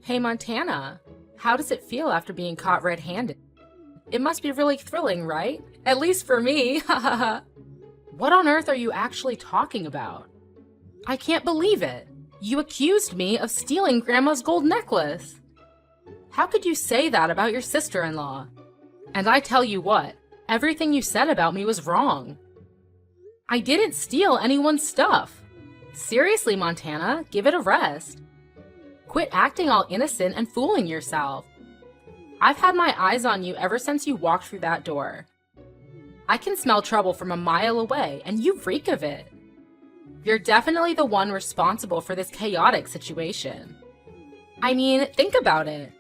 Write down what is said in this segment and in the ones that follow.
Hey Montana, how does it feel after being caught red-handed? It must be really thrilling, right? At least for me, What on earth are you actually talking about? I can't believe it! You accused me of stealing Grandma's gold necklace! How could you say that about your sister-in-law? And I tell you what, everything you said about me was wrong. I didn't steal anyone's stuff. Seriously, Montana, give it a rest. Quit acting all innocent and fooling yourself. I've had my eyes on you ever since you walked through that door. I can smell trouble from a mile away, and you reek of it. You're definitely the one responsible for this chaotic situation. I mean, think about it.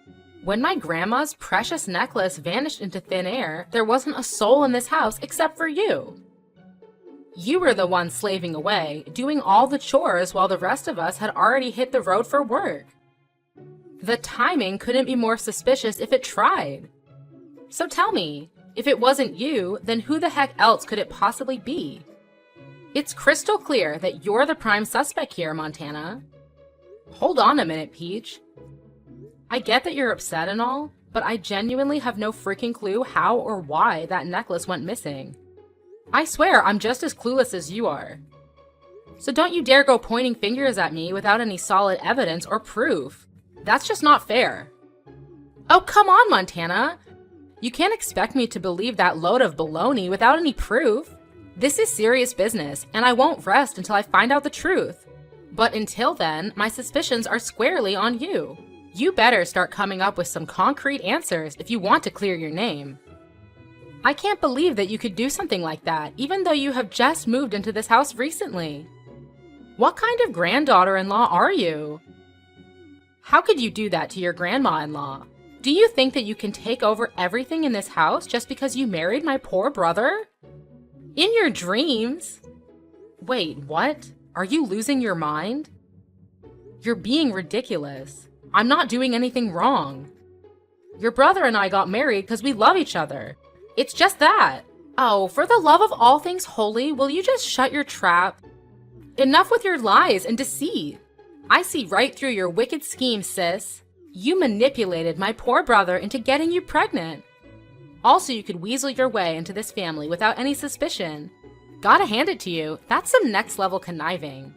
When my grandma's precious necklace vanished into thin air, there wasn't a soul in this house except for you. You were the one slaving away, doing all the chores while the rest of us had already hit the road for work. The timing couldn't be more suspicious if it tried. So tell me, if it wasn't you, then who the heck else could it possibly be? It's crystal clear that you're the prime suspect here, Montana. Hold on a minute, Peach. I get that you're upset and all, but I genuinely have no freaking clue how or why that necklace went missing. I swear I'm just as clueless as you are. So don't you dare go pointing fingers at me without any solid evidence or proof. That's just not fair. Oh, come on, Montana. You can't expect me to believe that load of baloney without any proof. This is serious business, and I won't rest until I find out the truth. But until then, my suspicions are squarely on you. You better start coming up with some concrete answers if you want to clear your name. I can't believe that you could do something like that, even though you have just moved into this house recently. What kind of granddaughter-in-law are you? How could you do that to your grandma-in-law? Do you think that you can take over everything in this house just because you married my poor brother? In your dreams? Wait, what? Are you losing your mind? You're being ridiculous. I'm not doing anything wrong. Your brother and I got married because we love each other. It's just that. Oh, for the love of all things holy, will you just shut your trap? Enough with your lies and deceit. I see right through your wicked scheme, sis. You manipulated my poor brother into getting you pregnant. Also, you could weasel your way into this family without any suspicion. Gotta hand it to you, that's some next-level conniving.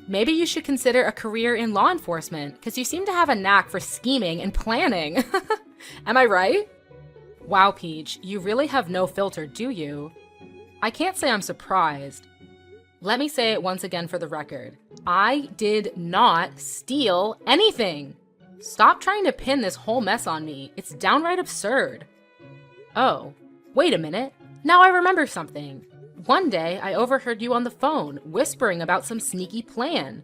Maybe you should consider a career in law enforcement, because you seem to have a knack for scheming and planning. Am I right? Wow, Peach, you really have no filter, do you? I can't say I'm surprised. Let me say it once again for the record. I did not steal anything. Stop trying to pin this whole mess on me. It's downright absurd. Oh, wait a minute. Now I remember something. One day, I overheard you on the phone, whispering about some sneaky plan.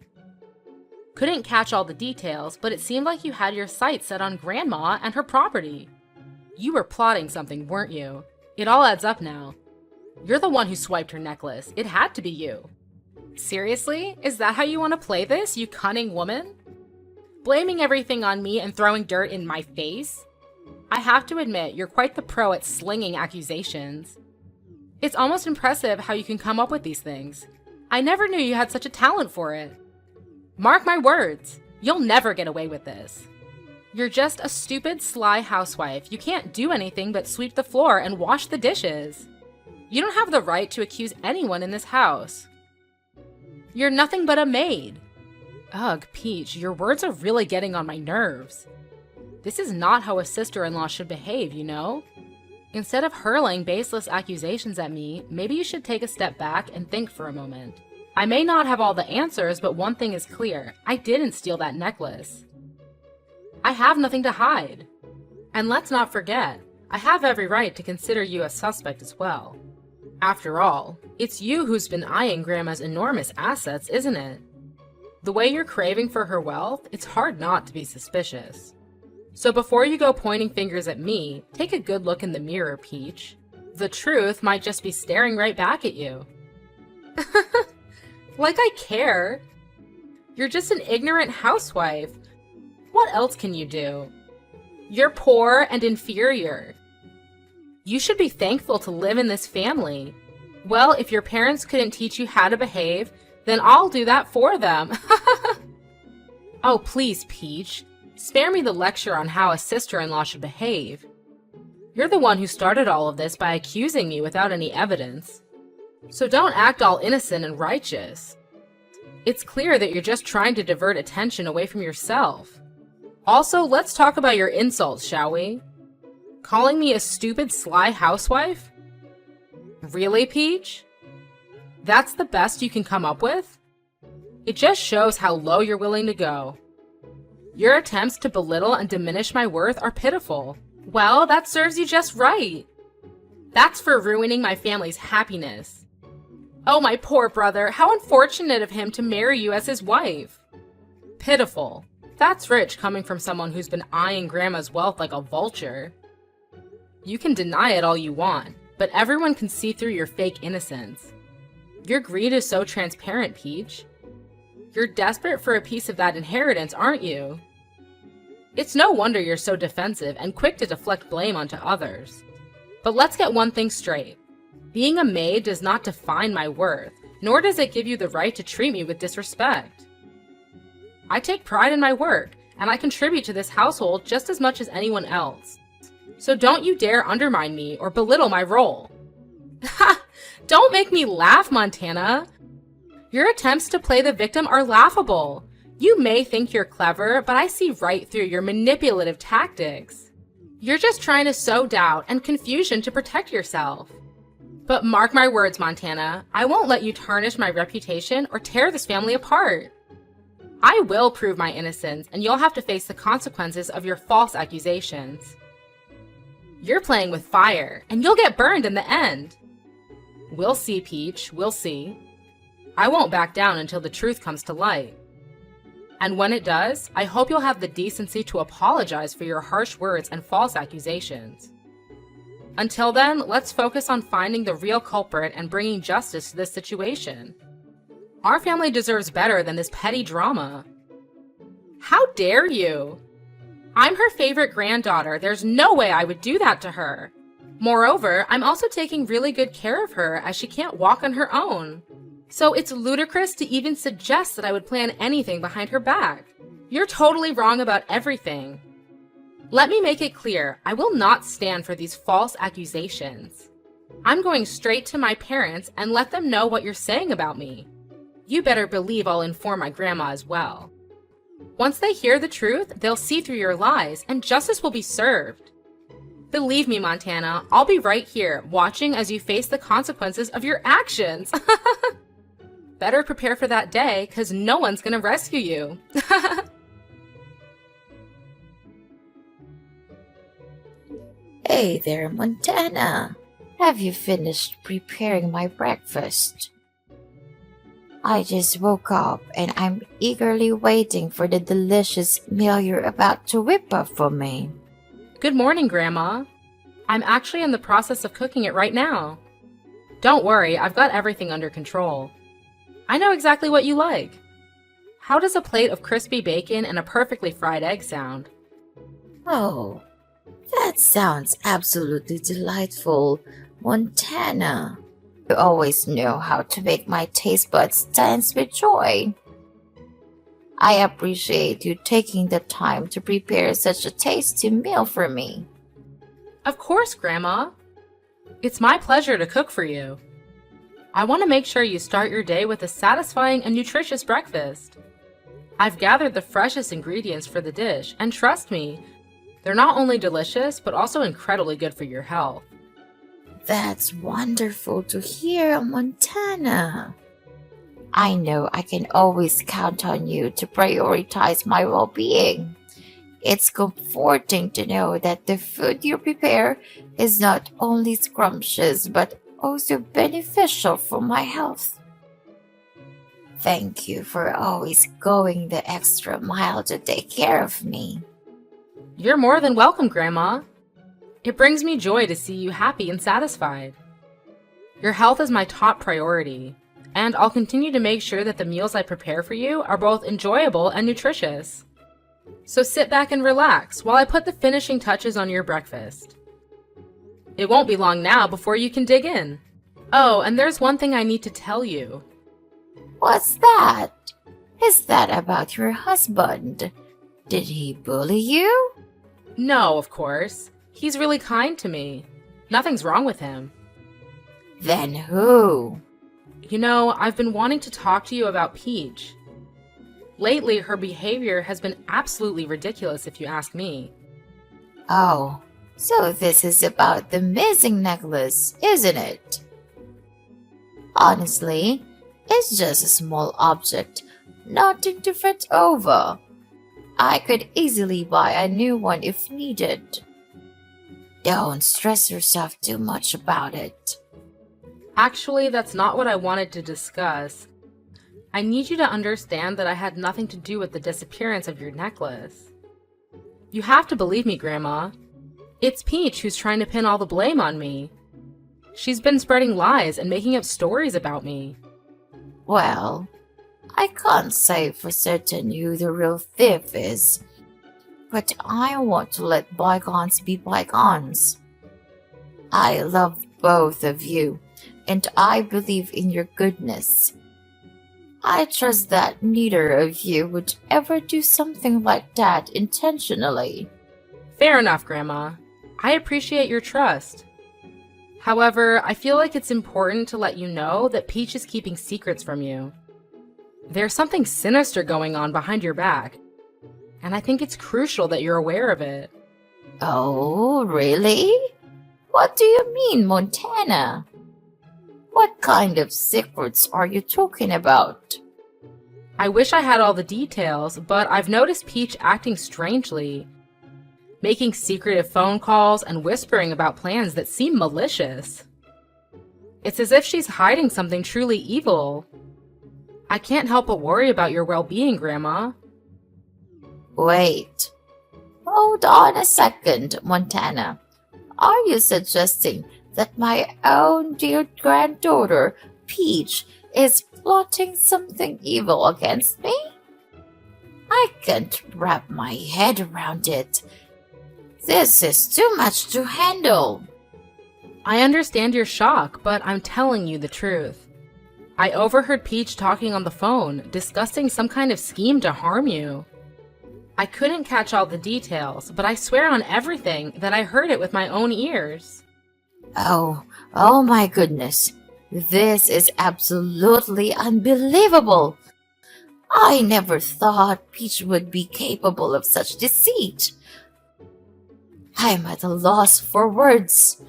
Couldn't catch all the details, but it seemed like you had your sights set on Grandma and her property. You were plotting something, weren't you? It all adds up now. You're the one who swiped her necklace. It had to be you. Seriously? Is that how you want to play this, you cunning woman? Blaming everything on me and throwing dirt in my face? I have to admit, you're quite the pro at slinging accusations. It's almost impressive how you can come up with these things. I never knew you had such a talent for it. Mark my words, you'll never get away with this. You're just a stupid, sly housewife. You can't do anything but sweep the floor and wash the dishes. You don't have the right to accuse anyone in this house. You're nothing but a maid. Ugh, Peach, your words are really getting on my nerves. This is not how a sister-in-law should behave, you know? Instead of hurling baseless accusations at me, maybe you should take a step back and think for a moment. I may not have all the answers, but one thing is clear. I didn't steal that necklace. I have nothing to hide. And let's not forget, I have every right to consider you a suspect as well. After all, it's you who's been eyeing Grandma's enormous assets, isn't it? The way you're craving for her wealth, it's hard not to be suspicious. So before you go pointing fingers at me, take a good look in the mirror, Peach. The truth might just be staring right back at you. Like I care. You're just an ignorant housewife. What else can you do? You're poor and inferior. You should be thankful to live in this family. Well, if your parents couldn't teach you how to behave, then I'll do that for them. Oh, please, Peach. Spare me the lecture on how a sister-in-law should behave. You're the one who started all of this by accusing me without any evidence. So don't act all innocent and righteous. It's clear that you're just trying to divert attention away from yourself. Also, let's talk about your insults, shall we? Calling me a stupid, sly housewife? Really, Peach? That's the best you can come up with? It just shows how low you're willing to go. Your attempts to belittle and diminish my worth are pitiful. Well, that serves you just right. That's for ruining my family's happiness. Oh, my poor brother, how unfortunate of him to marry you as his wife. Pitiful. That's rich coming from someone who's been eyeing Grandma's wealth like a vulture. You can deny it all you want, but everyone can see through your fake innocence. Your greed is so transparent, Peach. You're desperate for a piece of that inheritance, aren't you? It's no wonder you're so defensive and quick to deflect blame onto others. But let's get one thing straight. Being a maid does not define my worth, nor does it give you the right to treat me with disrespect. I take pride in my work, and I contribute to this household just as much as anyone else. So don't you dare undermine me or belittle my role. Ha! Don't make me laugh, Montana! Your attempts to play the victim are laughable. You may think you're clever, but I see right through your manipulative tactics. You're just trying to sow doubt and confusion to protect yourself. But mark my words, Montana, I won't let you tarnish my reputation or tear this family apart. I will prove my innocence, and you'll have to face the consequences of your false accusations. You're playing with fire, and you'll get burned in the end. We'll see, Peach, we'll see. I won't back down until the truth comes to light. And when it does, I hope you'll have the decency to apologize for your harsh words and false accusations. Until then, let's focus on finding the real culprit and bringing justice to this situation. Our family deserves better than this petty drama. How dare you? I'm her favorite granddaughter. There's no way I would do that to her. Moreover, I'm also taking really good care of her as she can't walk on her own. So it's ludicrous to even suggest that I would plan anything behind her back. You're totally wrong about everything. Let me make it clear, I will not stand for these false accusations. I'm going straight to my parents and let them know what you're saying about me. You better believe I'll inform my grandma as well. Once they hear the truth, they'll see through your lies and justice will be served. Believe me, Montana, I'll be right here, watching as you face the consequences of your actions. Better prepare for that day, because no one's gonna rescue you. Hey there, Montana. Have you finished preparing my breakfast? I just woke up and I'm eagerly waiting for the delicious meal you're about to whip up for me. Good morning, Grandma. I'm actually in the process of cooking it right now. Don't worry, I've got everything under control. I know exactly what you like. How does a plate of crispy bacon and a perfectly fried egg sound? Oh, that sounds absolutely delightful, Montana. You always know how to make my taste buds dance with joy. I appreciate you taking the time to prepare such a tasty meal for me. Of course, Grandma. It's my pleasure to cook for you. I want to make sure you start your day with a satisfying and nutritious breakfast. I've gathered the freshest ingredients for the dish, and trust me, they're not only delicious, but also incredibly good for your health. That's wonderful to hear, Montana. I know I can always count on you to prioritize my well-being. It's comforting to know that the food you prepare is not only scrumptious but also beneficial for my health. Thank you for always going the extra mile to take care of me. You're more than welcome, Grandma. It brings me joy to see you happy and satisfied. Your health is my top priority, and I'll continue to make sure that the meals I prepare for you are both enjoyable and nutritious. So sit back and relax while I put the finishing touches on your breakfast. It won't be long now before you can dig in. Oh, and there's one thing I need to tell you. What's that? Is that about your husband? Did he bully you? No, of course. He's really kind to me. Nothing's wrong with him. Then who? You know, I've been wanting to talk to you about Peach. Lately, her behavior has been absolutely ridiculous if you ask me. Oh, so this is about the missing necklace, isn't it? Honestly, it's just a small object, nothing to fret over. I could easily buy a new one if needed. Don't stress yourself too much about it. Actually, that's not what I wanted to discuss. I need you to understand that I had nothing to do with the disappearance of your necklace. You have to believe me, Grandma. It's Peach who's trying to pin all the blame on me. She's been spreading lies and making up stories about me. Well, I can't say for certain who the real thief is, but I want to let bygones be bygones. I love both of you, and I believe in your goodness. I trust that neither of you would ever do something like that intentionally. Fair enough, Grandma. I appreciate your trust. However, I feel like it's important to let you know that Peach is keeping secrets from you. There's something sinister going on behind your back, and I think it's crucial that you're aware of it. Oh, really? What do you mean, Montana? What kind of secrets are you talking about? I wish I had all the details, but I've noticed Peach acting strangely, making secretive phone calls and whispering about plans that seem malicious. It's as if she's hiding something truly evil. I can't help but worry about your well-being, Grandma. Wait. Hold on a second, Montana. Are you suggesting that my own dear granddaughter, Peach, is plotting something evil against me? I can't wrap my head around it. This is too much to handle. I understand your shock, but I'm telling you the truth. I overheard Peach talking on the phone, discussing some kind of scheme to harm you. I couldn't catch all the details, but I swear on everything that I heard it with my own ears. Oh my goodness. This is absolutely unbelievable. I never thought Peach would be capable of such deceit. I'm at a loss for words.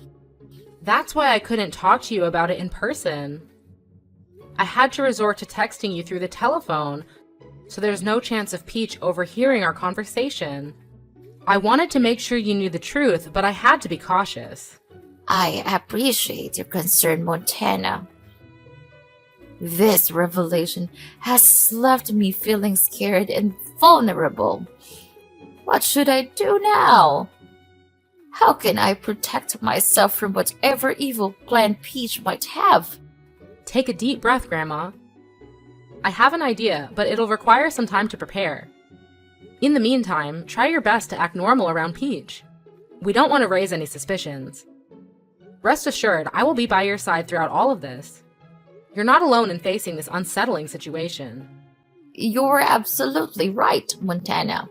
That's why I couldn't talk to you about it in person. I had to resort to texting you through the telephone, so there's no chance of Peach overhearing our conversation. I wanted to make sure you knew the truth, but I had to be cautious. I appreciate your concern, Montana. This revelation has left me feeling scared and vulnerable. What should I do now? How can I protect myself from whatever evil plan Peach might have? Take a deep breath, Grandma. I have an idea, but it'll require some time to prepare. In the meantime, try your best to act normal around Peach. We don't want to raise any suspicions. Rest assured, I will be by your side throughout all of this. You're not alone in facing this unsettling situation. You're absolutely right, Montana.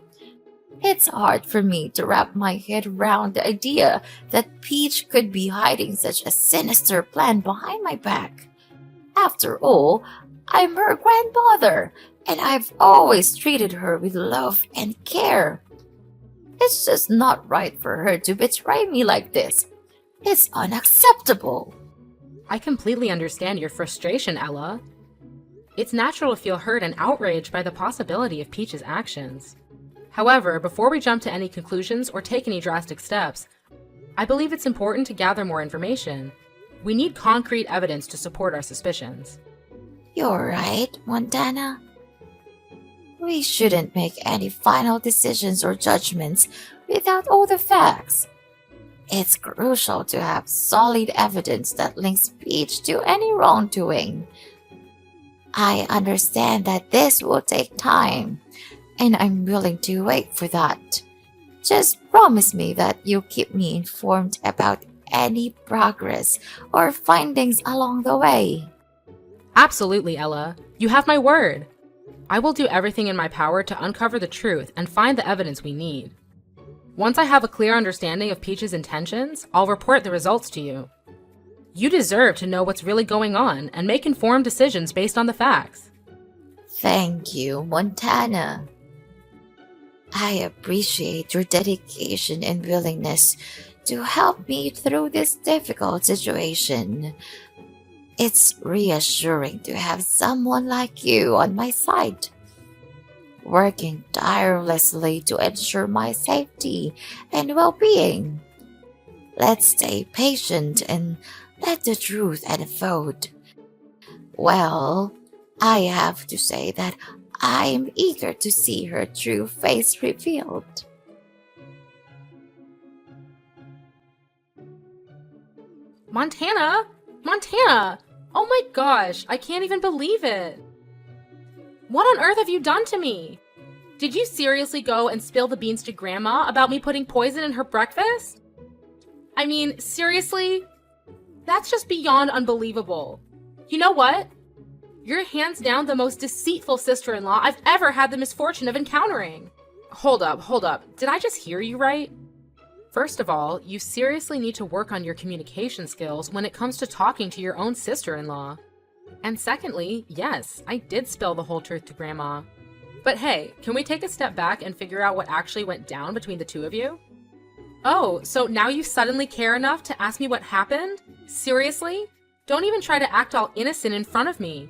It's hard for me to wrap my head around the idea that Peach could be hiding such a sinister plan behind my back. After all, I'm her grandmother, and I've always treated her with love and care. It's just not right for her to betray me like this. It's unacceptable. I completely understand your frustration, Ella. It's natural to feel hurt and outraged by the possibility of Peach's actions. However, before we jump to any conclusions or take any drastic steps, I believe it's important to gather more information. We need concrete evidence to support our suspicions. You're right, Montana. We shouldn't make any final decisions or judgments without all the facts. It's crucial to have solid evidence that links Peach to any wrongdoing. I understand that this will take time, and I'm willing to wait for that. Just promise me that you'll keep me informed about any progress or findings along the way. Absolutely, Ella. You have my word. I will do everything in my power to uncover the truth and find the evidence we need. Once I have a clear understanding of Peach's intentions, I'll report the results to you. You deserve to know what's really going on and make informed decisions based on the facts. Thank you, Montana. I appreciate your dedication and willingness to help me through this difficult situation. It's reassuring to have someone like you on my side, working tirelessly to ensure my safety and well-being. Let's stay patient and let the truth unfold. Well, I have to say that I'm eager to see her true face revealed. Montana! Montana! Oh my gosh, I can't even believe it! What on earth have you done to me? Did you seriously go and spill the beans to Grandma about me putting poison in her breakfast? I mean, seriously? That's just beyond unbelievable. You know what? You're hands down the most deceitful sister-in-law I've ever had the misfortune of encountering. Hold up. Did I just hear you right? First of all, you seriously need to work on your communication skills when it comes to talking to your own sister-in-law. And secondly, yes, I did spill the whole truth to Grandma. But hey, can we take a step back and figure out what actually went down between the two of you? Oh, so now you suddenly care enough to ask me what happened? Seriously? Don't even try to act all innocent in front of me.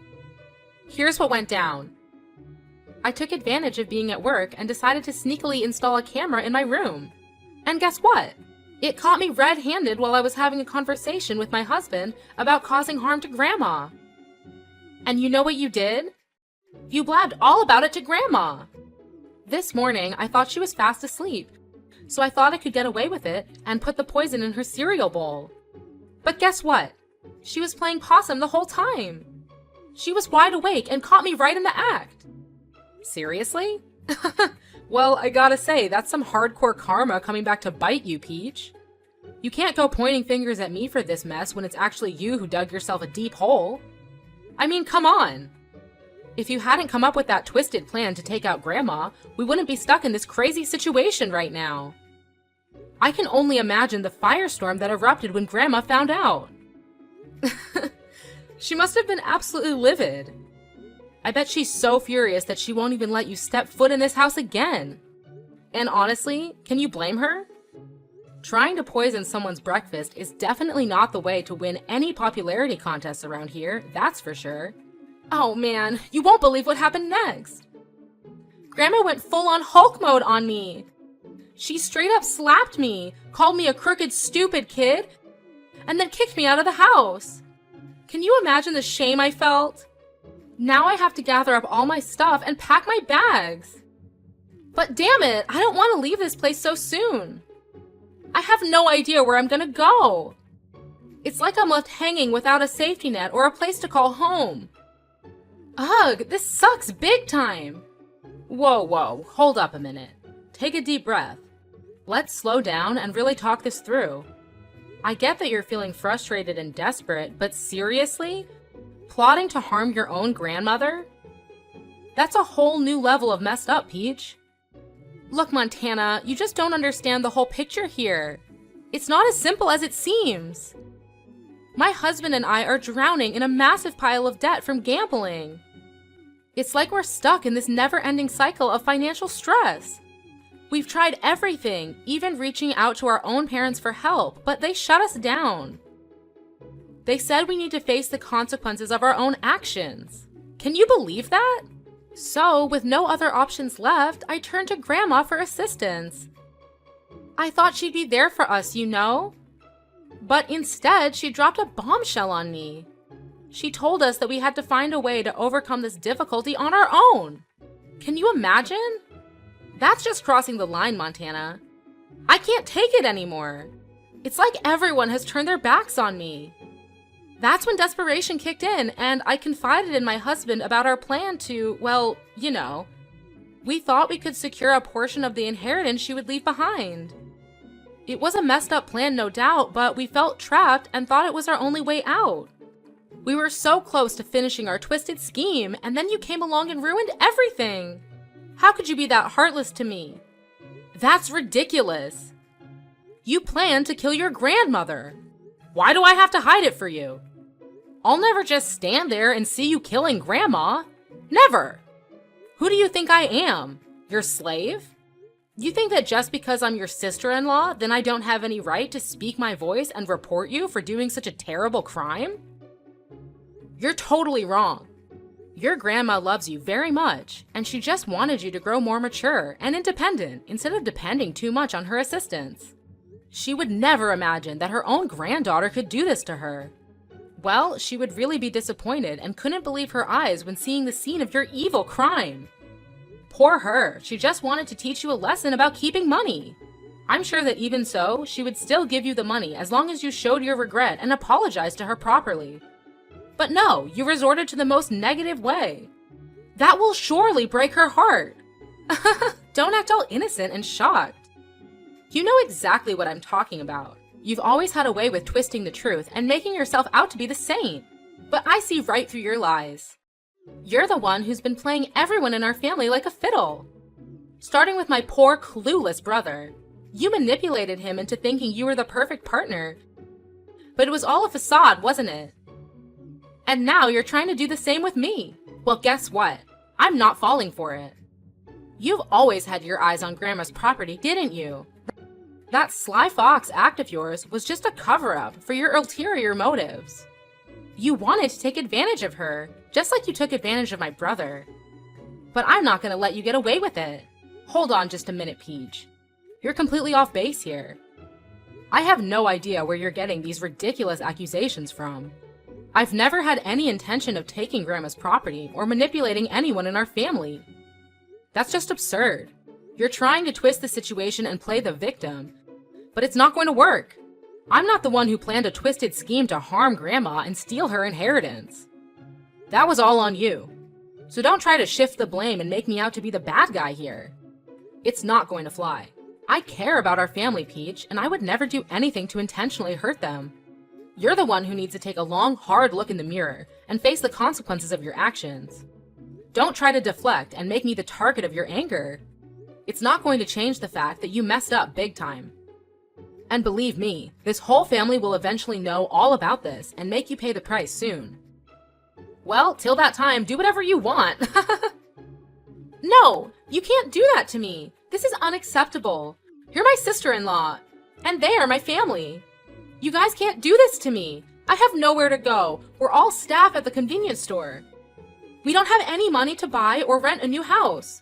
Here's what went down. I took advantage of being at work and decided to sneakily install a camera in my room. And guess what? It caught me red-handed while I was having a conversation with my husband about causing harm to Grandma. And you know what you did? You blabbed all about it to Grandma. This morning, I thought she was fast asleep, so I thought I could get away with it and put the poison in her cereal bowl. But guess what? She was playing possum the whole time. She was wide awake and caught me right in the act. Seriously? Well, I gotta say, that's some hardcore karma coming back to bite you, Peach. You can't go pointing fingers at me for this mess when it's actually you who dug yourself a deep hole. I mean, come on. If you hadn't come up with that twisted plan to take out Grandma, we wouldn't be stuck in this crazy situation right now. I can only imagine the firestorm that erupted when Grandma found out. She must have been absolutely livid. I bet she's so furious that she won't even let you step foot in this house again. And honestly, can you blame her? Trying to poison someone's breakfast is definitely not the way to win any popularity contests around here, that's for sure. Oh man, you won't believe what happened next. Grandma went full-on Hulk mode on me. She straight up slapped me, called me a crooked, stupid kid, and then kicked me out of the house. Can you imagine the shame I felt? Now I have to gather up all my stuff and pack my bags. But damn it, I don't want to leave this place so soon. I have no idea where I'm gonna go. It's like I'm left hanging without a safety net or a place to call home. Ugh, this sucks big time. Whoa, hold up a minute. Take a deep breath. Let's slow down and really talk this through. I get that you're feeling frustrated and desperate, but seriously? Plotting to harm your own grandmother? That's a whole new level of messed up, Peach. Look, Montana, you just don't understand the whole picture here. It's not as simple as it seems. My husband and I are drowning in a massive pile of debt from gambling. It's like we're stuck in this never-ending cycle of financial stress. We've tried everything, even reaching out to our own parents for help, but they shut us down. They said we need to face the consequences of our own actions. Can you believe that? So, with no other options left, I turned to Grandma for assistance. I thought she'd be there for us, you know? But instead, she dropped a bombshell on me. She told us that we had to find a way to overcome this difficulty on our own. Can you imagine? That's just crossing the line, Montana. I can't take it anymore. It's like everyone has turned their backs on me. That's when desperation kicked in, and I confided in my husband about our plan to, well, you know. We thought we could secure a portion of the inheritance she would leave behind. It was a messed up plan, no doubt, but we felt trapped and thought it was our only way out. We were so close to finishing our twisted scheme, and then you came along and ruined everything. How could you be that heartless to me? That's ridiculous. You planned to kill your grandmother. Why do I have to hide it for you? I'll never just stand there and see you killing Grandma. Never. Who do you think I am? Your slave? You think that just because I'm your sister-in-law, then I don't have any right to speak my voice and report you for doing such a terrible crime? You're totally wrong. Your grandma loves you very much, and she just wanted you to grow more mature and independent instead of depending too much on her assistance. She would never imagine that her own granddaughter could do this to her. Well, she would really be disappointed and couldn't believe her eyes when seeing the scene of your evil crime. Poor her, she just wanted to teach you a lesson about keeping money. I'm sure that even so, she would still give you the money as long as you showed your regret and apologized to her properly. But no, you resorted to the most negative way. That will surely break her heart. Don't act all innocent and shocked. You know exactly what I'm talking about. You've always had a way with twisting the truth and making yourself out to be the saint. But I see right through your lies. You're the one who's been playing everyone in our family like a fiddle. Starting with my poor, clueless brother. You manipulated him into thinking you were the perfect partner. But it was all a facade, wasn't it? And now you're trying to do the same with me. Well, guess what? I'm not falling for it. You've always had your eyes on Grandma's property, didn't you? That sly fox act of yours was just a cover-up for your ulterior motives. You wanted to take advantage of her, just like you took advantage of my brother. But I'm not going to let you get away with it. Hold on just a minute, Peach. You're completely off base here. I have no idea where you're getting these ridiculous accusations from. I've never had any intention of taking Grandma's property or manipulating anyone in our family. That's just absurd. You're trying to twist the situation and play the victim, but it's not going to work. I'm not the one who planned a twisted scheme to harm Grandma and steal her inheritance. That was all on you. So don't try to shift the blame and make me out to be the bad guy here. It's not going to fly. I care about our family, Peach, and I would never do anything to intentionally hurt them. You're the one who needs to take a long, hard look in the mirror and face the consequences of your actions. Don't try to deflect and make me the target of your anger. It's not going to change the fact that you messed up big time. And believe me, this whole family will eventually know all about this and make you pay the price soon. Well, till that time, do whatever you want. No, you can't do that to me. This is unacceptable. You're my sister-in-law, and they are my family. You guys can't do this to me. I have nowhere to go. We're all staff at the convenience store. We don't have any money to buy or rent a new house.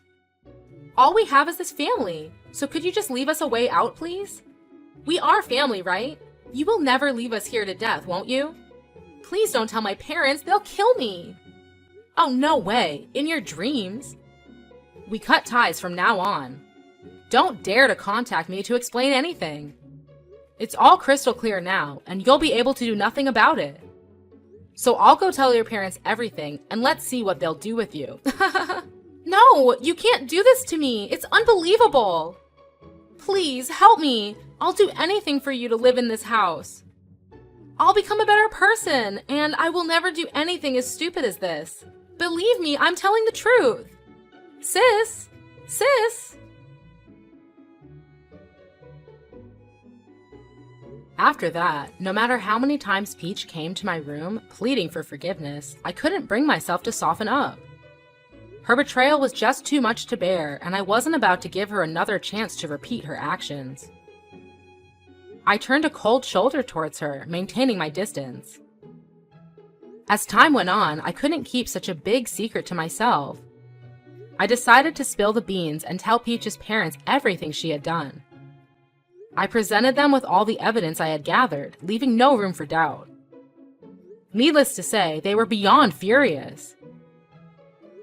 All we have is this family, so could you just leave us a way out, please? We are family, right? You will never leave us here to death, won't you? Please don't tell my parents, they'll kill me. Oh, no way, in your dreams. We cut ties from now on. Don't dare to contact me to explain anything. It's all crystal clear now, and you'll be able to do nothing about it. So I'll go tell your parents everything, and let's see what they'll do with you. No, you can't do this to me. It's unbelievable. Please, help me. I'll do anything for you to live in this house. I'll become a better person, and I will never do anything as stupid as this. Believe me, I'm telling the truth. Sis! Sis! After that, no matter how many times Peach came to my room, pleading for forgiveness, I couldn't bring myself to soften up. Her betrayal was just too much to bear, and I wasn't about to give her another chance to repeat her actions. I turned a cold shoulder towards her, maintaining my distance. As time went on, I couldn't keep such a big secret to myself. I decided to spill the beans and tell Peach's parents everything she had done. I presented them with all the evidence I had gathered, leaving no room for doubt. Needless to say, they were beyond furious.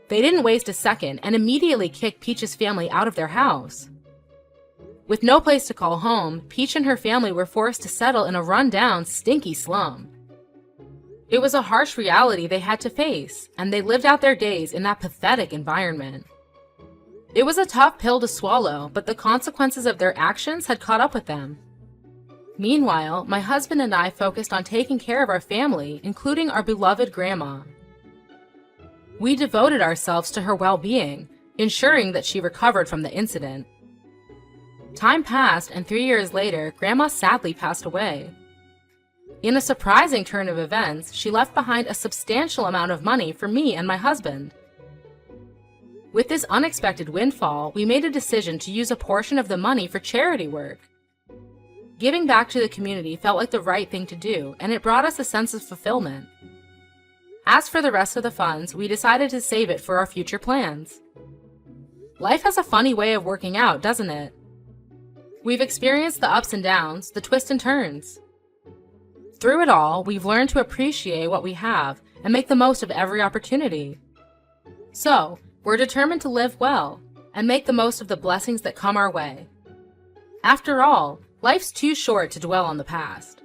They didn't waste a second and immediately kicked Peach's family out of their house. With no place to call home, Peach and her family were forced to settle in a run-down, stinky slum. It was a harsh reality they had to face, and they lived out their days in that pathetic environment. It was a tough pill to swallow, but the consequences of their actions had caught up with them. Meanwhile, my husband and I focused on taking care of our family, including our beloved grandma. We devoted ourselves to her well-being, ensuring that she recovered from the incident. Time passed, and 3 years later, Grandma sadly passed away. In a surprising turn of events, she left behind a substantial amount of money for me and my husband. With this unexpected windfall, we made a decision to use a portion of the money for charity work. Giving back to the community felt like the right thing to do, and it brought us a sense of fulfillment. As for the rest of the funds, we decided to save it for our future plans. Life has a funny way of working out, doesn't it? We've experienced the ups and downs, the twists and turns. Through it all, we've learned to appreciate what we have and make the most of every opportunity. So, we're determined to live well and make the most of the blessings that come our way. After all, life's too short to dwell on the past.